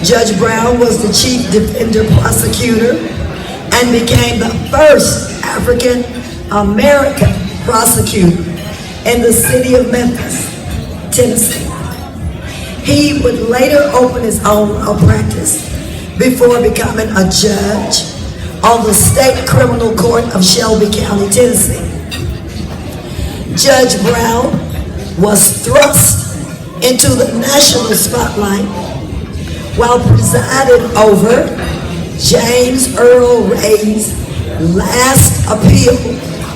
Judge Brown was the chief defender prosecutor and became the first African American prosecutor in the city of Memphis, Tennessee. He would later open his own law practice before becoming a judge on the state criminal court of Shelby County, Tennessee. Judge Brown was thrust into the national spotlight while presiding over James Earl Ray's last appeal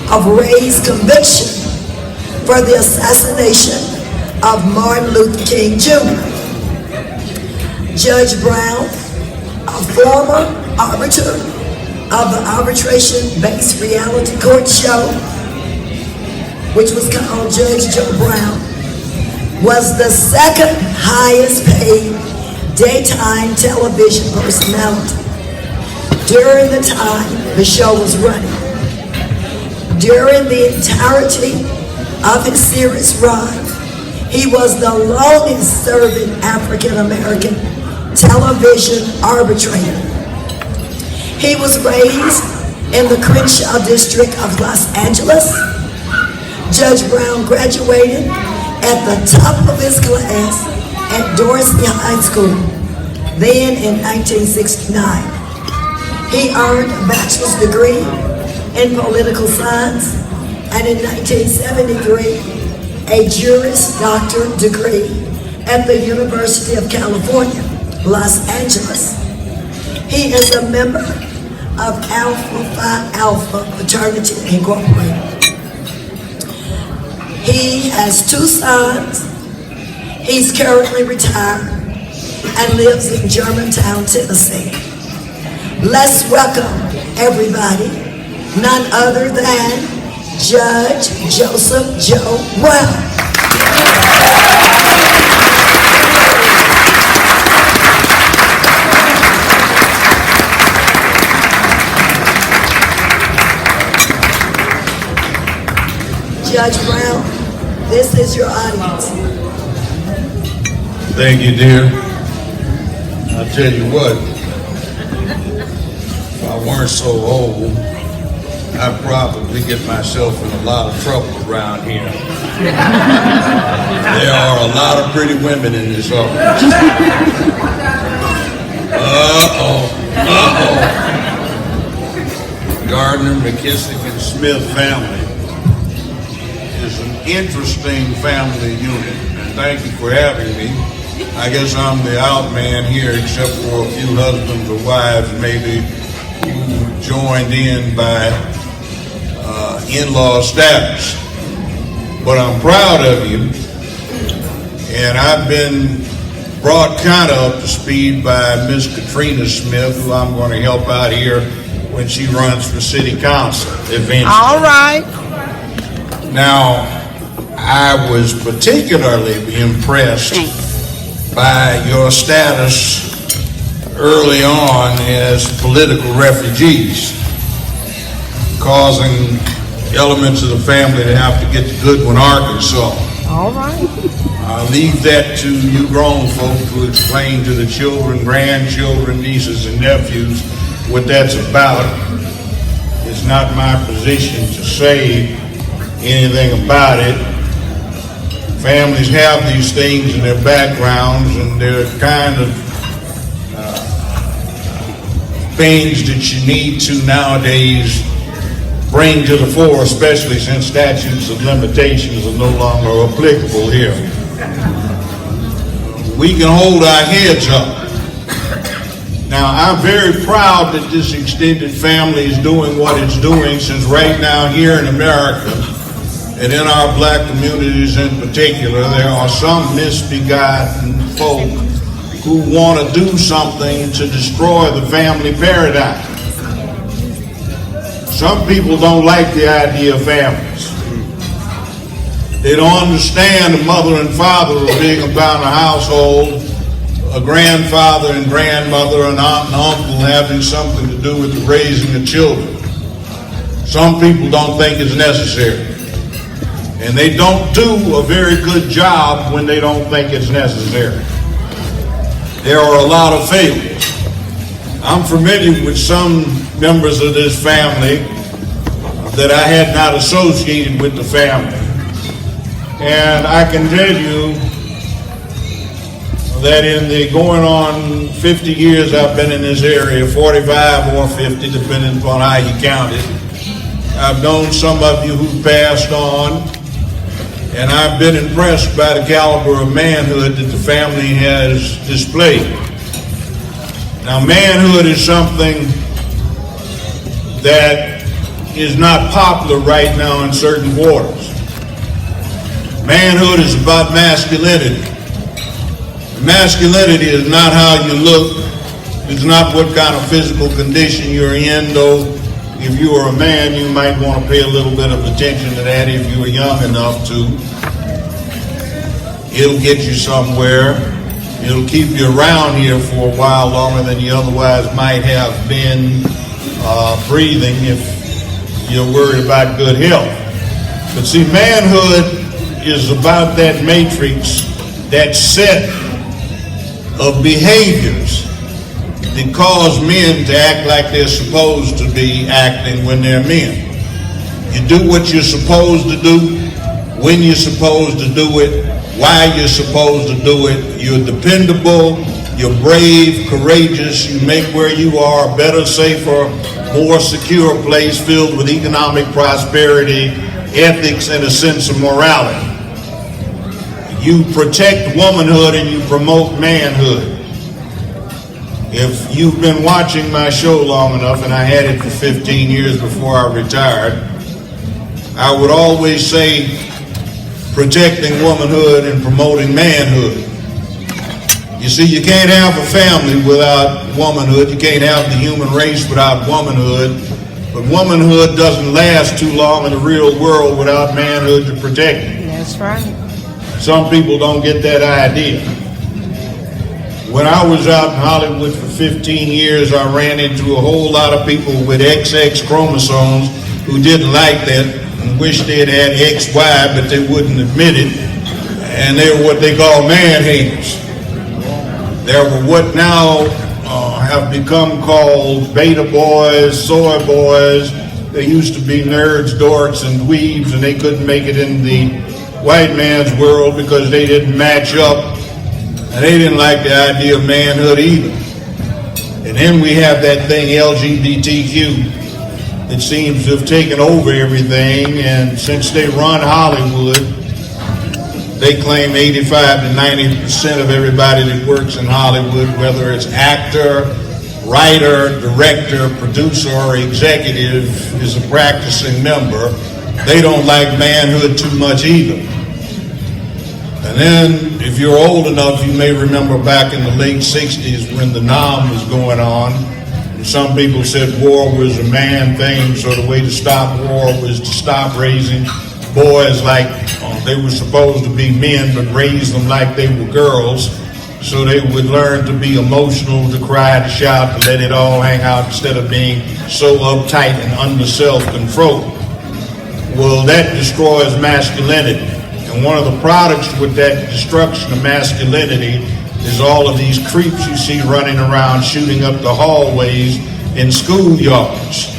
of Ray's conviction for the assassination of Martin Luther King Jr. Judge Brown, a former arbiter of the arbitration-based reality court show, which was called Judge Joe Brown, was the second highest paid daytime television personality during the time the show was running. During the entirety of his series run, he was the longest serving African American television arbitrator. He was raised in the Crenshaw district of Los Angeles. Judge Brown graduated at the top of his class at Dorsey High School, then in 1969. He earned a bachelor's degree in political science, and in 1973, a Juris Doctor degree at the University of California, Los Angeles. He is a member of Alpha Phi Alpha Fraternity Incorporated. He has 2 sons. He's currently retired and lives in Germantown, Tennessee. Let's welcome everybody, none other than Judge Joseph Joe Brown. Judge Brown, this is your audience. Thank you, dear. I'll tell you what, if I weren't so old, I'd probably get myself in a lot of trouble around here. There are a lot of pretty women in this office. Gardner-Mckissick-Smith family is an interesting family unit, and thank you for having me. I guess I'm the out man here, except for a few husbands or wives maybe who joined in by in-law status. But I'm proud of you, and I've been brought kind of up to speed by Miss Katrina Smith, who I'm going to help out here when she runs for city council eventually. All right. Now, I was particularly impressed by your status early on as political refugees, causing elements of the family to have to get to Goodwin, Arkansas. All right. I'll leave that to you grown folk to explain to the children, grandchildren, nieces, and nephews what that's about. It's not my position to say anything about it. Families have these things in their backgrounds, and they're kind of things that you need to nowadays bring to the fore, especially since statutes of limitations are no longer applicable here. We can hold our heads up. Now, I'm very proud that this extended family is doing what it's doing, since right now here in America, and in our black communities in particular, there are some misbegotten folk who want to do something to destroy the family paradigm. Some people don't like the idea of families. They don't understand the mother and father of being about a household, a grandfather and grandmother, an aunt and uncle having something to do with the raising of children. Some people don't think it's necessary. And they don't do a very good job when they don't think it's necessary. There are a lot of failures. I'm familiar with some members of this family that I had not associated with the family. And I can tell you that in the going on 50 years I've been in this area, 45 or 50, depending upon how you count it, I've known some of you who passed on, and I've been impressed by the caliber of manhood that the family has displayed. Now, manhood is something that is not popular right now in certain quarters. Manhood is about masculinity. Masculinity is not how you look. It's not what kind of physical condition you're in, though if you are a man, you might want to pay a little bit of attention to that if you are young enough to. It'll get you somewhere. It'll keep you around here for a while longer than you otherwise might have been breathing if you're worried about good health. But see, manhood is about that matrix, that set of behaviors that cause men to act like they're supposed to be acting when they're men. You do what you're supposed to do, when you're supposed to do it, why you're supposed to do it. You're dependable, you're brave, courageous, you make where you are a better, safer, more secure place filled with economic prosperity, ethics, and a sense of morality. You protect womanhood and you promote manhood. If you've been watching my show long enough, and I had it for 15 years before I retired, I would always say protecting womanhood and promoting manhood. You see, you can't have a family without womanhood. You can't have the human race without womanhood. But womanhood doesn't last too long in the real world without manhood to protect it. That's right. Some people don't get that idea. When I was out in Hollywood for 15 years, I ran into a whole lot of people with XX chromosomes who didn't like that and wished they had had XY, but they wouldn't admit it. And they were what they call man haters. There were what now have become called beta boys, soy boys. They used to be nerds, dorks, and dweebs, and they couldn't make it in the white man's world because they didn't match up. And they didn't like the idea of manhood either. And then we have that thing LGBTQ that seems to have taken over everything. And since they run Hollywood, they claim 85 to 90% of everybody that works in Hollywood, whether it's actor, writer, director, producer, or executive, is a practicing member. They don't like manhood too much either. And then, if you're old enough, you may remember back in the late 60s when the Nam was going on. And some people said war was a man thing, so the way to stop war was to stop raising boys like they were supposed to be men, but raise them like they were girls, so they would learn to be emotional, to cry, to shout, to let it all hang out instead of being so uptight and under self-control. Well, that destroys masculinity. And one of the products with that destruction of masculinity is all of these creeps you see running around shooting up the hallways in schoolyards.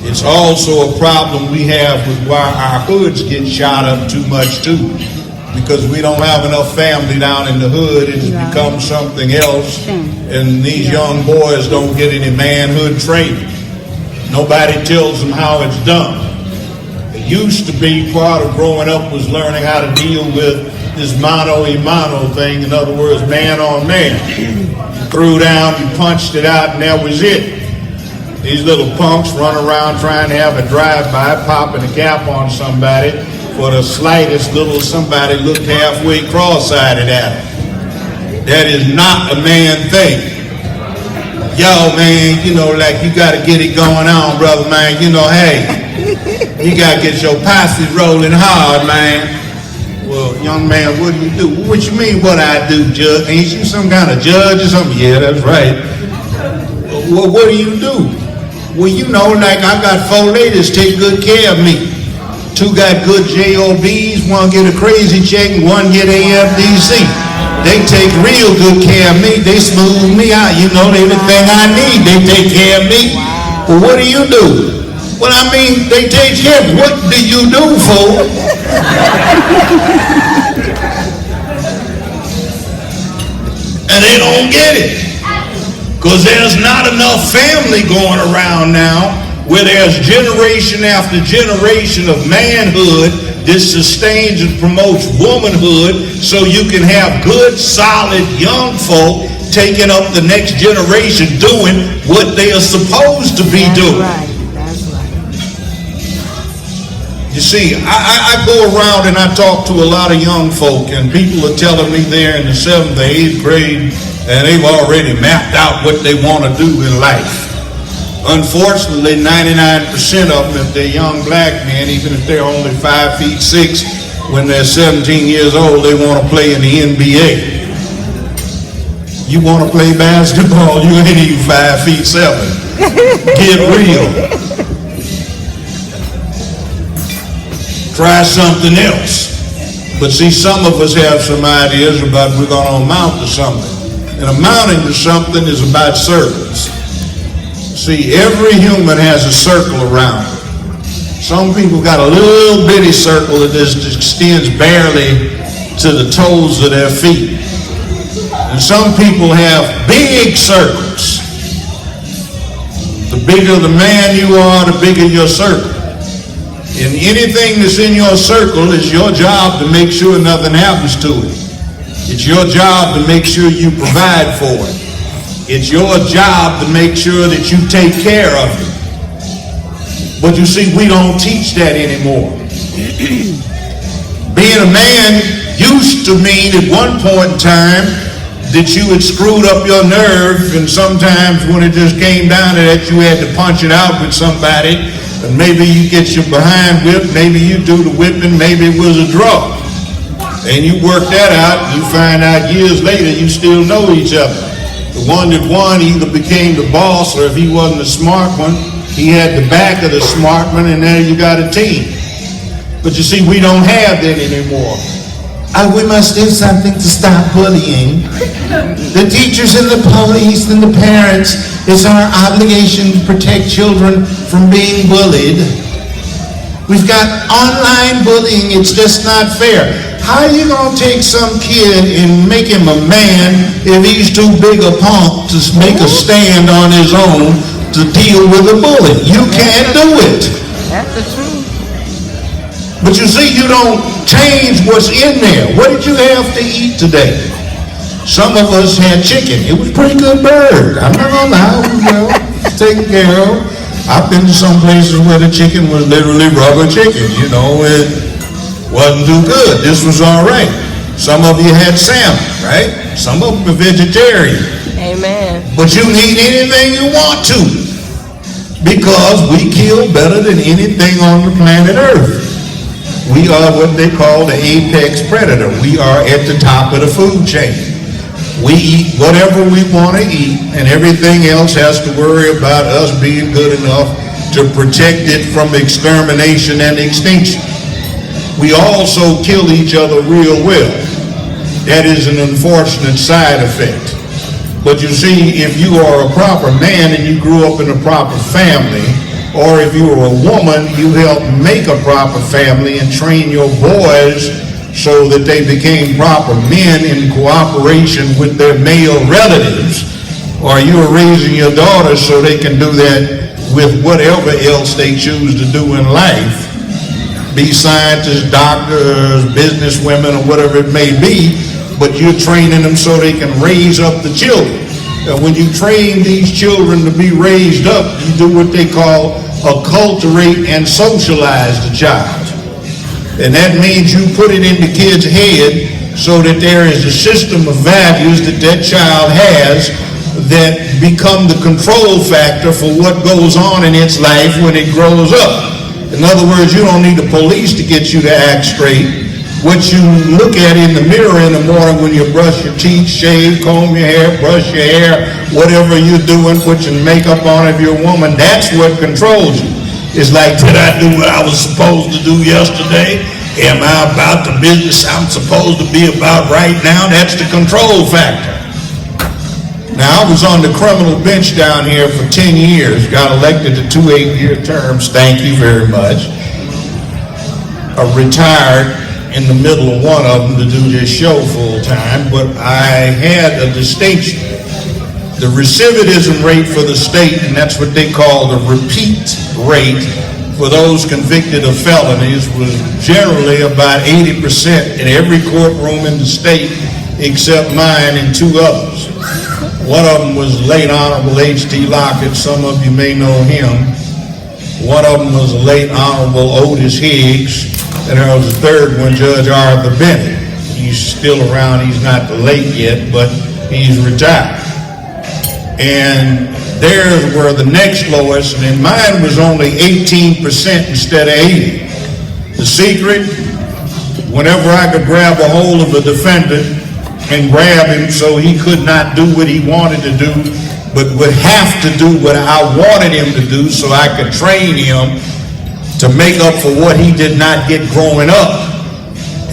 It's also a problem we have with why our hoods get shot up too much too, because we don't have enough family down in the hood. It's become something else, and these young boys don't get any manhood training. Nobody tells them how it's done. It used to be part of growing up was learning how to deal with this mano a mano thing. In other words, man on man. You threw down, you punched it out, and that was it. These little punks run around trying to have a drive-by, popping a cap on somebody for the slightest little somebody looked halfway cross-eyed at them. That is not a man thing. Yo, man, like you got to get it going on, brother, man. Hey, you got to get your posse rolling hard, man. Well, young man, what do you do? What you mean what I do, Judge? Ain't you some kind of judge or something? Yeah, that's right. Well, what do you do? Well, like I got 4 ladies take good care of me. 2 got good JOBs, 1 get a crazy check, and 1 get AFDC. They take real good care of me. They smooth me out. Everything I need, they take care of me. Well, what do you do? Well, they take care of me. What do you do, fool? And they don't get it. Because there's not enough family going around now where there's generation after generation of manhood that sustains and promotes womanhood, so you can have good, solid young folk taking up the next generation doing what they are supposed to be doing. That's right. You see, I go around and I talk to a lot of young folk, and people are telling me they're in the 7th or 8th grade and they've already mapped out what they want to do in life. Unfortunately, 99% of them, if they're young black men, even if they're only 5'6", when they're 17 years old, they want to play in the NBA. You want to play basketball, you ain't even 5'7". Get real. Try something else. But see, some of us have some ideas about we're going to amount to something. and amounting to something is about circles. See, every human has a circle around it. Some people got a little bitty circle that just extends barely to the toes of their feet. And some people have big circles. The bigger the man you are, the bigger your circle. And anything that's in your circle is your job to make sure nothing happens to it. It's your job to make sure you provide for it. It's your job to make sure that you take care of it. But you see, we don't teach that anymore. Being a man used to mean at one point in time that you had screwed up your nerve, and sometimes when it just came down to that, you had to punch it out with somebody, and maybe you get your behind whipped, maybe you do the whipping, maybe it was a draw. And you work that out, and you find out years later you still know each other. The one that won either became the boss, or if he wasn't the smart one, he had the back of the smart one, and now you got a team. But you see, we don't have that anymore. We must do something to stop bullying. The teachers and the police and the parents, it's our obligation to protect children from being bullied. We've got online bullying, it's just not fair. How are you going to take some kid and make him a man if he's too big a punk to make a stand on his own to deal with a bully? You can't do it. That's the truth. But you see, you don't change what's in there. What did you have to eat today? Some of us had chicken. It was a pretty good bird. I'm not gonna lie, well, it's taken care of. I've been to some places where the chicken was literally rubber chicken, you know, it wasn't too good. This was all right. Some of you had salmon, right? Some of them are vegetarian. Amen. But you can eat anything you want to, because we kill better than anything on the planet Earth. We are what they call the apex predator. We are at the top of the food chain. We eat whatever we want to eat, and everything else has to worry about us being good enough to protect it from extermination and extinction. We also kill each other real well. That is an unfortunate side effect. But you see, if you are a proper man and you grew up in a proper family, or if you were a woman, you helped make a proper family and train your boys so that they became proper men in cooperation with their male relatives, or you are raising your daughters so they can do that with whatever else they choose to do in life, be scientists, doctors, business women, or whatever it may be, but you're training them so they can raise up the children. And when you train these children to be raised up, you do what they call acculturate and socialize the child. And that means you put it in the kid's head so that there is a system of values that that child has that become the control factor for what goes on in its life when it grows up. In other words, you don't need the police to get you to act straight. What you look at in the mirror in the morning when you brush your teeth, shave, comb your hair, brush your hair, whatever you're doing, put your makeup on if you're a woman, that's what controls you. It's like, did I do what I was supposed to do yesterday? Am I about the business I'm supposed to be about right now? That's the control factor. Now, I was on the criminal bench down here for 10 years, got elected to 2 8-year terms, thank you very much. I retired in the middle of one of them to do this show full time, but I had a distinction. The recidivism rate for the state, and that's what they call the repeat rate for those convicted of felonies, was generally about 80% in every courtroom in the state except mine and 2 others. One of them was late Honorable H.T. Lockett. Some of you may know him. One of them was the late Honorable Otis Higgs. And there was a third one, Judge Arthur Bennett. He's still around. He's not the late yet, but he's retired. And theirs were the next lowest, and mine was only 18% instead of 80%. The secret, whenever I could grab a hold of a defendant and grab him so he could not do what he wanted to do, but would have to do what I wanted him to do so I could train him to make up for what he did not get growing up,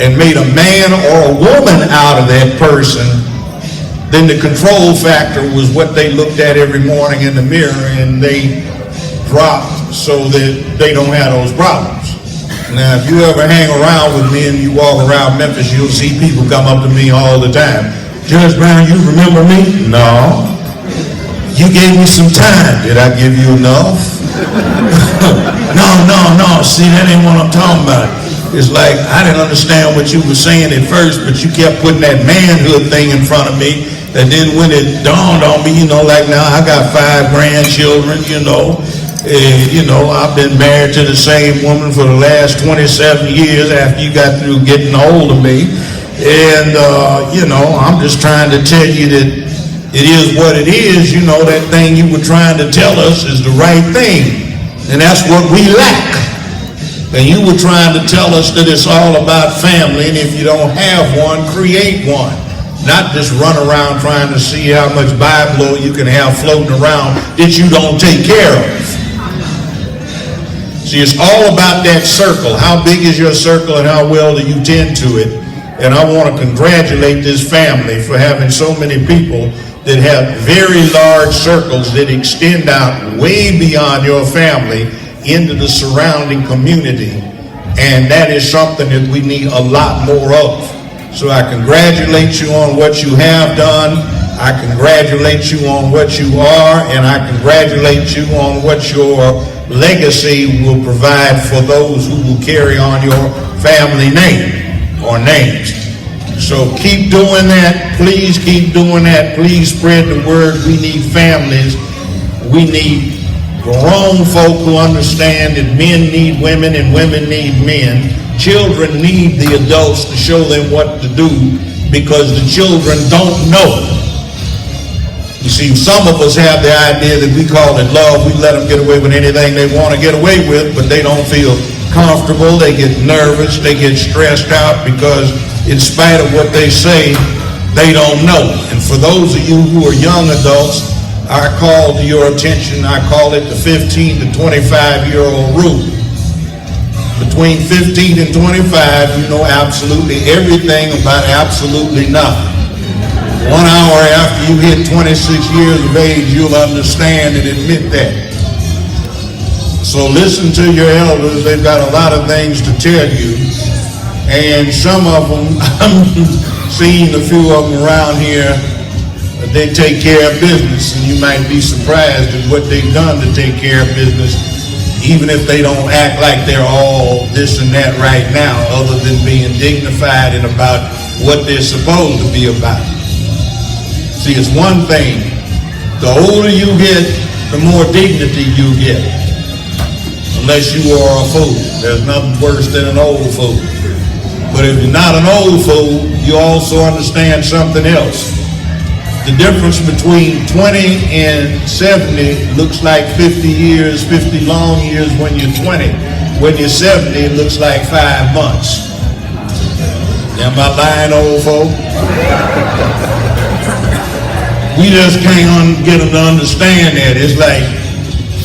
and made a man or a woman out of that person, Then the control factor was what they looked at every morning in the mirror, and they dropped so that they don't have those problems. Now, if you ever hang around with me and you walk around Memphis, you'll see people come up to me all the time. Judge Brown, you remember me? No. You gave me some time. Did I give you enough? No. See, that ain't what I'm talking about. It's like, I didn't understand what you were saying at first, but you kept putting that manhood thing in front of me. And then when it dawned on me, like now I got 5 grandchildren, I've been married to the same woman for the last 27 years after you got through getting hold of me. And, I'm just trying to tell you that it is what it is. That thing you were trying to tell us is the right thing. And that's what we lack. And you were trying to tell us that it's all about family, and if you don't have one, create one. Not just run around trying to see how much Bible you can have floating around that you don't take care of. See, it's all about that circle. How big is your circle and how well do you tend to it? And I want to congratulate this family for having so many people that have very large circles that extend out way beyond your family into the surrounding community. And that is something that we need a lot more of. So I congratulate you on what you have done. I congratulate you on what you are, and I congratulate you on what your legacy will provide for those who will carry on your family name or names. So keep doing that. Please keep doing that. Please spread the word. We need families. We need grown folk who understand that men need women and women need men. Children need the adults to show them what to do because the children don't know. You see, some of us have the idea that we call it love. We let them get away with anything they want to get away with, but they don't feel comfortable. They get nervous. They get stressed out because in spite of what they say, they don't know. And for those of you who are young adults, I call to your attention, I call it the 15 to 25-year-old rule. Between 15 and 25, you know absolutely everything about absolutely nothing. 1 hour after you hit 26 years of age, you'll understand and admit that. So listen to your elders. They've got a lot of things to tell you. And some of them, I'm seeing a few of them around here, they take care of business, and you might be surprised at what they've done to take care of business, even if they don't act like they're all this and that right now, other than being dignified and about what they're supposed to be about. See, it's one thing, the older you get, the more dignity you get, unless you are a fool. There's nothing worse than an old fool. But if you're not an old fool, you also understand something else. The difference between 20 and 70 looks like 50 years, 50 long years when you're 20. When you're 70, it looks like 5 months. Am I lying, old folk? We just can't get them to understand that. It's like,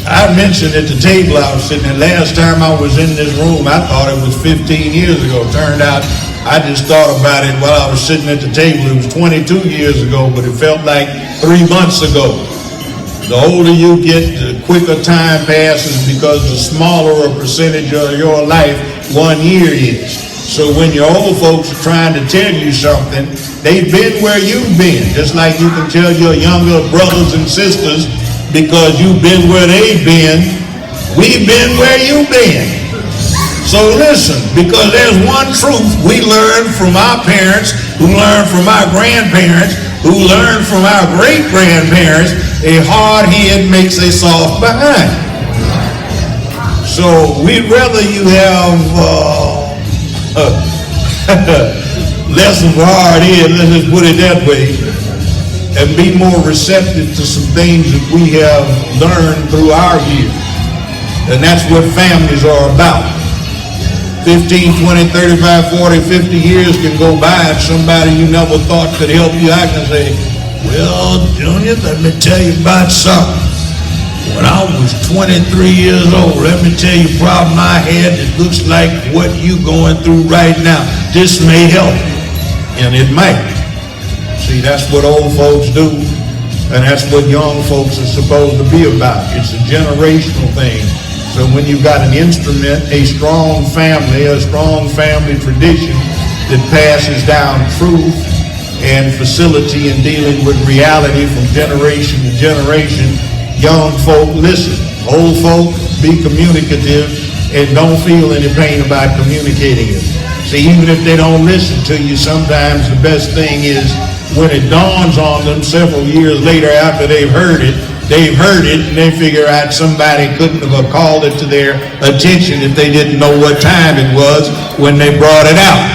I mentioned at the table I was sitting at, last time I was in this room, I thought it was 15 years ago. Turned out I just thought about it while I was sitting at the table. It was 22 years ago, but it felt like 3 months ago. The older you get, the quicker time passes because the smaller a percentage of your life 1 year is. So when your old folks are trying to tell you something, they've been where you've been. Just like you can tell your younger brothers and sisters, because you've been where they've been, we've been where you've been. So listen, because there's one truth we learned from our parents, who learned from our grandparents, who learned from our great-grandparents: a hard head makes a soft behind. So we'd rather you have less of a hard head, let's just put it that way, and be more receptive to some things that we have learned through our years. And that's what families are about. 15, 20, 35, 40, 50 years can go by and somebody you never thought could help you, I can say, well, Junior, let me tell you about something. When I was 23 years old, let me tell you a problem I had that looks like what you going through right now. This may help you, and it might. See, that's what old folks do, and that's what young folks are supposed to be about. It's a generational thing. So when you've got an instrument, a strong family tradition that passes down truth and facility in dealing with reality from generation to generation, young folk listen. Old folk, be communicative and don't feel any pain about communicating it. See, even if they don't listen to you, sometimes the best thing is when it dawns on them several years later after they've heard it, and they figure out somebody couldn't have called it to their attention if they didn't know what time it was when they brought it out.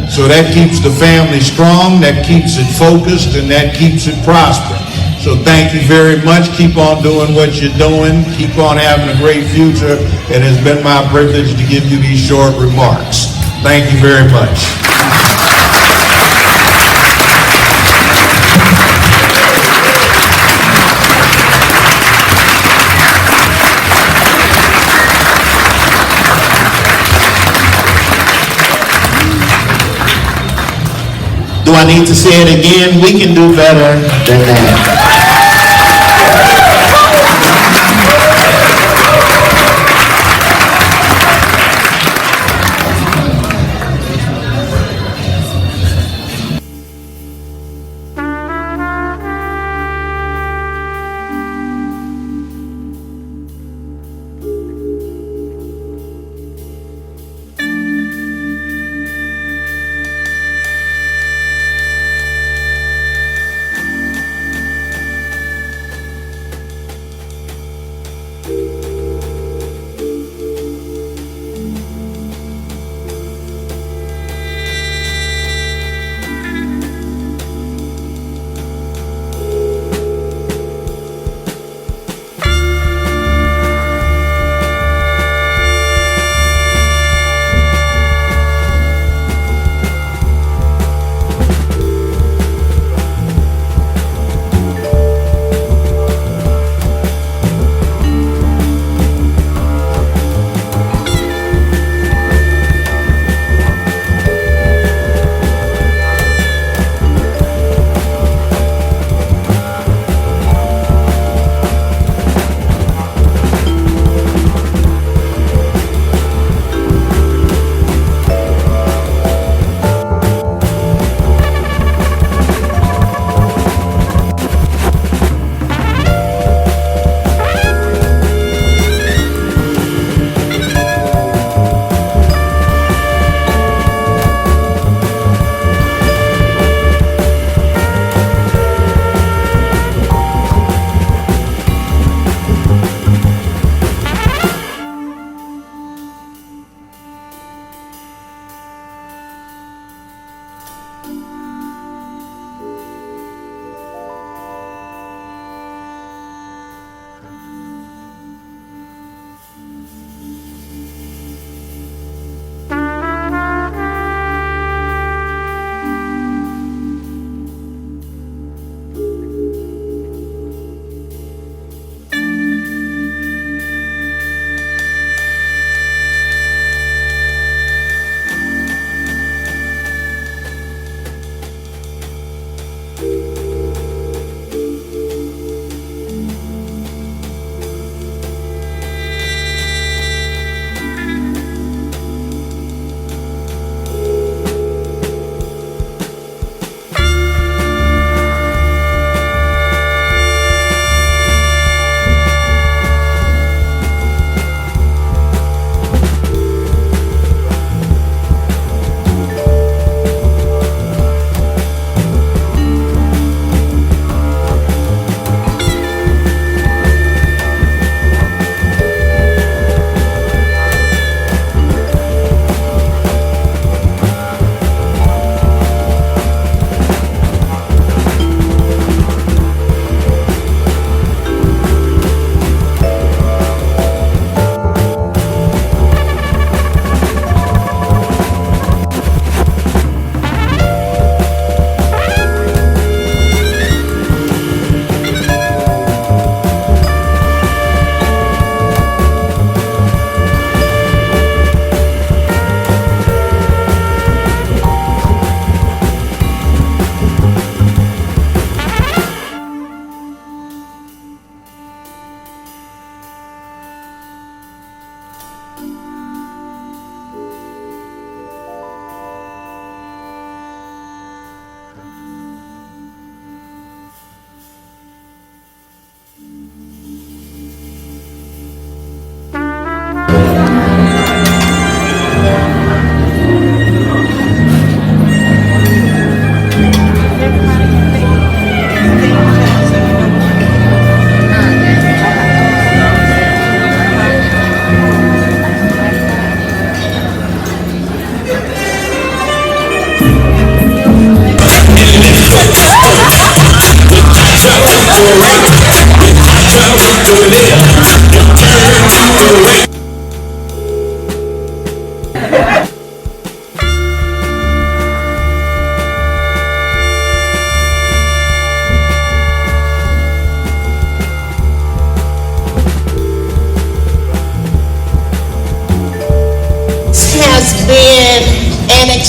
So that keeps the family strong, that keeps it focused, and that keeps it prospering. So thank you very much. Keep on doing what you're doing. Keep on having a great future. It has been my privilege to give you these short remarks. Thank you very much. Do I need to say it again? We can do better than that.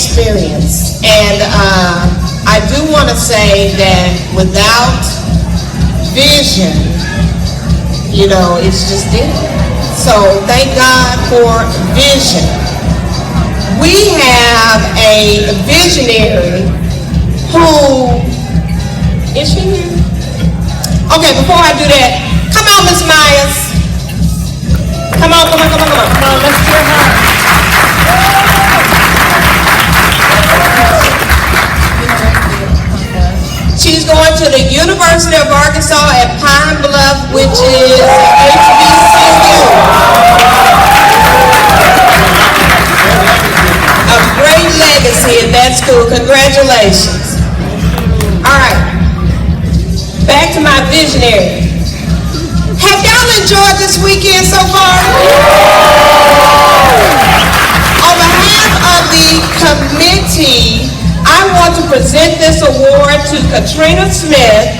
experience. And I do want to say that without vision, it's just different. So thank God for vision. We have a visionary who, is she here? Okay, before I do that, come on, Miss Myers. Come on, let's hear her. She's going to the University of Arkansas at Pine Bluff, which is HBCU. A great legacy at that school. Congratulations. All right. Back to my visionary. Have y'all enjoyed this weekend so far? On behalf of the committee, I want to present this award to Katrina Smith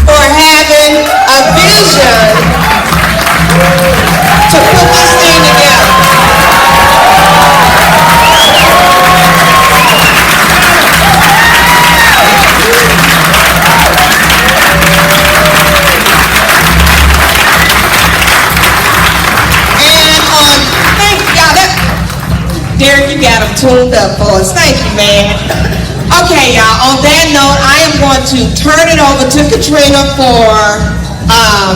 for having a vision to put this thing together. Derek, you got them tuned up for us. Thank you, man. Okay, y'all, on that note, I am going to turn it over to Katrina for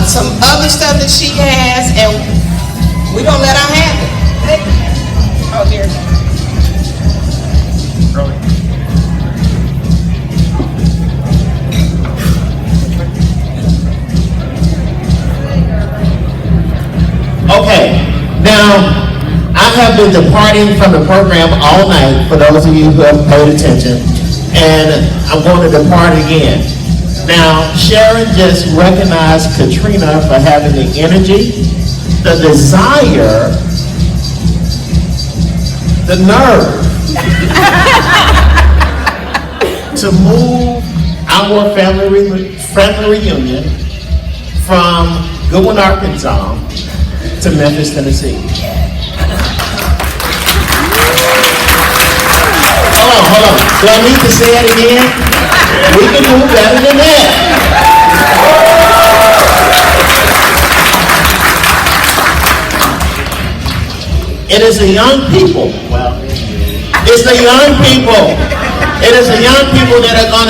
some other stuff that she has, and we're going to let her have it. Oh, here. Okay, now, I have been departing from the program all night, for those of you who have paid attention, and I'm going to depart again. Now, Sharon just recognized Katrina for having the energy, the desire, the nerve to move our family reunion from Goodwin, Arkansas to Memphis, Tennessee. Hold on. Do I need to say it again? We can do better than that. It is the young people. Well, it's the young people. It is the young people that are going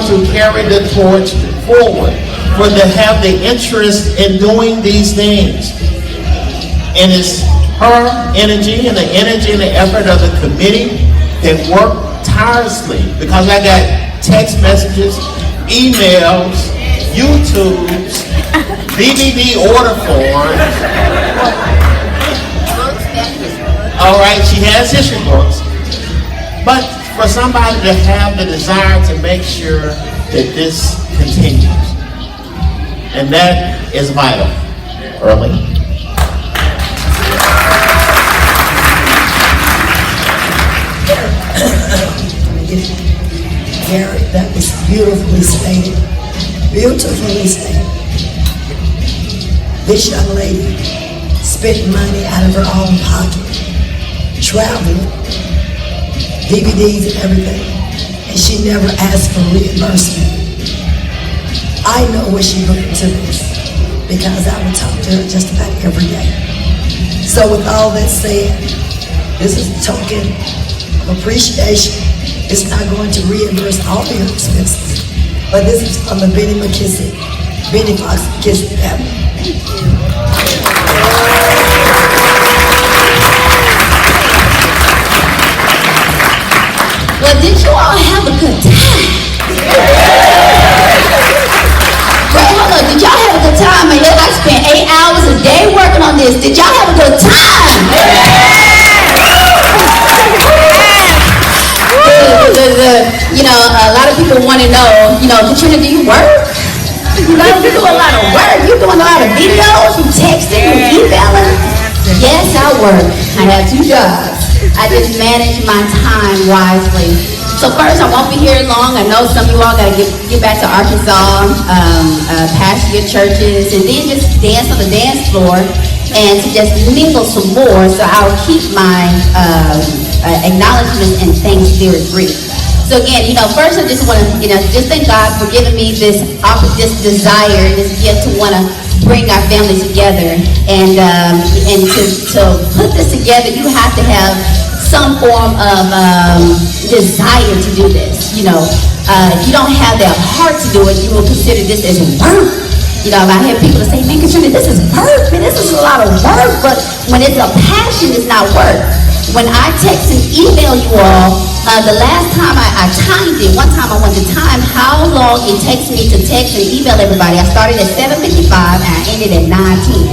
to carry the torch forward, for them to have the interest in doing these things. And it's her energy and the energy and the effort of the committee that work tirelessly, because I got text messages, emails, YouTubes, DVD order forms. All right, she has history books, but for somebody to have the desire to make sure that this continues, and that is vital. Early. Gary, that was beautifully stated. Beautifully stated. This young lady spent money out of her own pocket, traveled, DVDs and everything, and she never asked for reimbursement. I know what she put into this, because I would talk to her just about every day. So with all that said, this is a token of appreciation. It's not going to reimburse all your expenses, but this is from the Benny Fox McKissick family. Well, did you all have a good time? Wait, hold on. Did y'all have a good time? I mean, I spent 8 hours a day working on this. Did y'all have a good time? A lot of people want to know, Katrina, do you work? You do a lot of work. You're doing a lot of videos, you texting, you emailing. Yes, I work. I have 2 jobs. I just manage my time wisely. So first, I won't be here long. I know some of you all got to get back to Arkansas, pastor your churches, and then just dance on the dance floor and to just mingle some more. So I'll keep my acknowledgments and things very brief. So again, first I just want to, just thank God for giving me this desire, this gift to want to bring our family together. And to put this together, you have to have some form of desire to do this. If you don't have that heart to do it, you will consider this as work. I hear people say, man, Katrina, this is work, man, this is a lot of work. But when it's a passion, it's not work. When I text and email you all, the last time I timed it, one time I wanted to time how long it takes me to text and email everybody. I started at 7:55 and I ended at 9:10.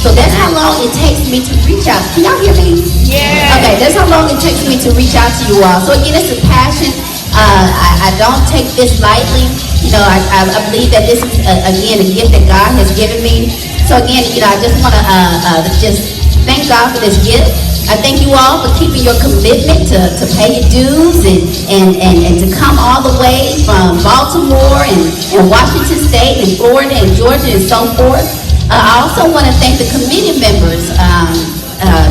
So that's how long it takes me to reach out. Can y'all hear me? Yeah. Okay, that's how long it takes me to reach out to you all. So again, it's a passion. I don't take this lightly. I believe that this is, again, a gift that God has given me. So again, I just want to just thank God for this gift. I thank you all for keeping your commitment to pay your dues and to come all the way from Baltimore and Washington State and Florida and Georgia and so forth. I also want to thank the committee members,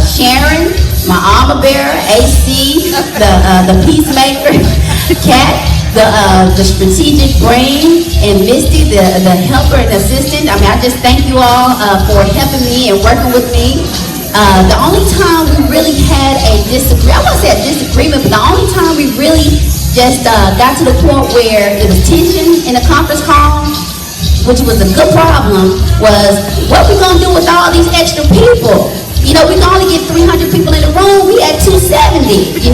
Sharon, my armor bearer, AC, the peacemaker, Kat, the strategic brain, and Misty, the helper and assistant. I just thank you all for helping me and working with me. The only time we really had a disagreement, I won't say a disagreement, but the only time we really just got to the point where it was tension in the conference call, which was a good problem, was what we gonna do with all these extra people? We can only get 300 people in the room. We had 270,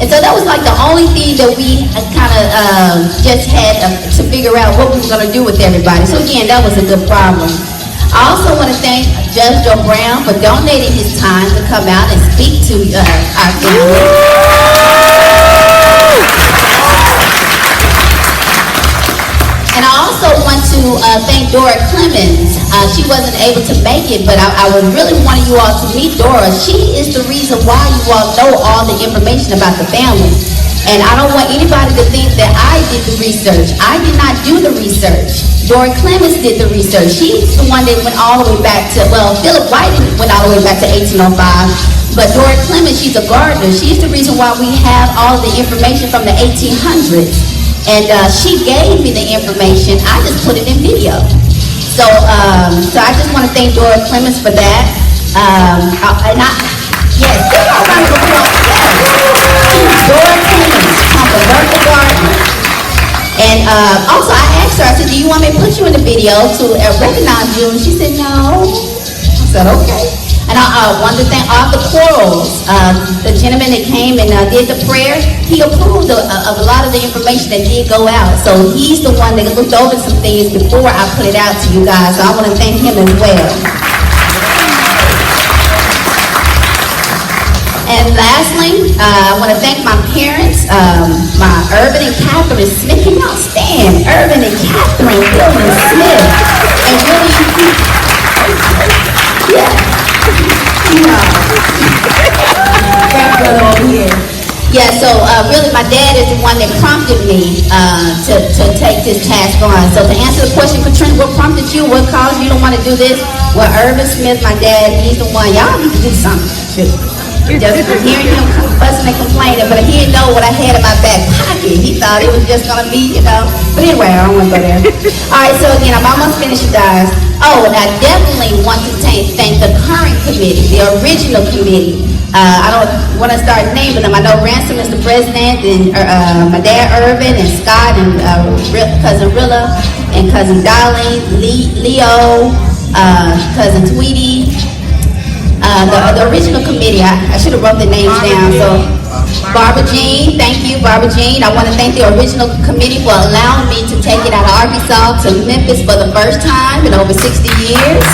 And so that was like the only thing that we kind of just had to figure out what we were gonna do with everybody. So again, that was a good problem. I also want to thank Judge Joe Brown for donating his time to come out and speak to our family. And I also want to thank Dora Clemens. She wasn't able to make it, but I would really want you all to meet Dora. She is the reason why you all know all the information about the family. And I don't want anybody to think that I did the research. I did not do the research. Dora Clemens did the research. She's the one that went all the way back to, Philip White went all the way back to 1805. But Dora Clemens, she's a Gardner. She's the reason why we have all the information from the 1800s. And she gave me the information. I just put it in video. So I just want to thank Dora Clemens for that. Yes, give her a round of applause. Dora Clemens from the Berkeley Gardner. And also I asked her, I said, do you want me to put you in the video to recognize you? And she said, no. I said, okay. And I wanted to thank all the quarrels. The gentleman that came and did the prayer, he approved of a lot of the information that did go out. So he's the one that looked over some things before I put it out to you guys. So I want to thank him as well. And lastly, I want to thank my parents, my Irvin and Catherine Smith. Can y'all stand? Irvin and Catherine Smith. And really, yeah. Brother over here. Yeah, so really my dad is the one that prompted me to take this task on. So to answer the question, Katrina, what prompted you? What caused you to want to do this? Well, Irvin Smith, my dad, he's the one. Y'all need to do something. Just hearing him fussing and complaining, but he didn't know what I had in my back pocket. He thought it was just gonna be, But anyway, I don't want to go there. All right, so again, I'm almost finished, you guys. Oh, and I definitely want to thank the current committee, the original committee. I don't want to start naming them. I know Ransom is the president, and my dad Irvin, and Scott, and cousin Rilla, and cousin Darlene, Leo, cousin Tweety. The original committee, I should have wrote the names down. So Barbara Jean, thank you, Barbara Jean. I want to thank the original committee for allowing me to take it out of Arkansas to Memphis for the first time in over 60 years.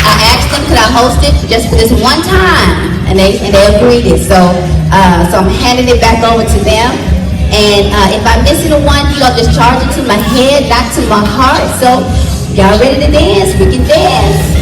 I asked them, could I host it just for this one time? And they agreed it. So I'm handing it back over to them. And if I miss it one, I'll just charge it to my head, not to my heart. So y'all ready to dance? We can dance.